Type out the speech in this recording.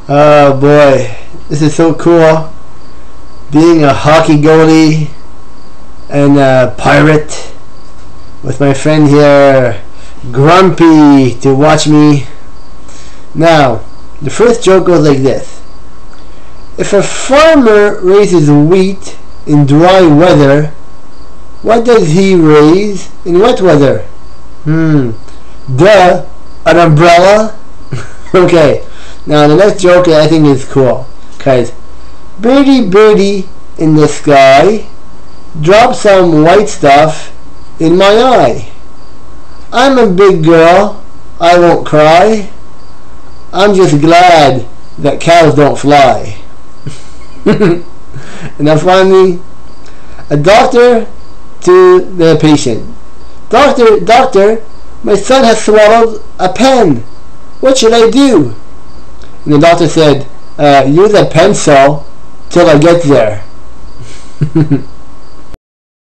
Oh boy, this is so cool. Being a hockey goalie and a pirate with my friend here, Grumpy, to watch me. Now, the first joke goes like this. If a farmer raises wheat in dry weather, what does he raise in wet weather? Duh, an umbrella? Okay, now the next joke I think is cool. Guys, birdie birdie in the sky, drop some white stuff in my eye. I'm a big girl, I won't cry. I'm just glad that cows don't fly. And then finally, a doctor to the patient. Doctor, my son has swallowed a pen. What should I do? And the doctor said, use a pencil till I get there.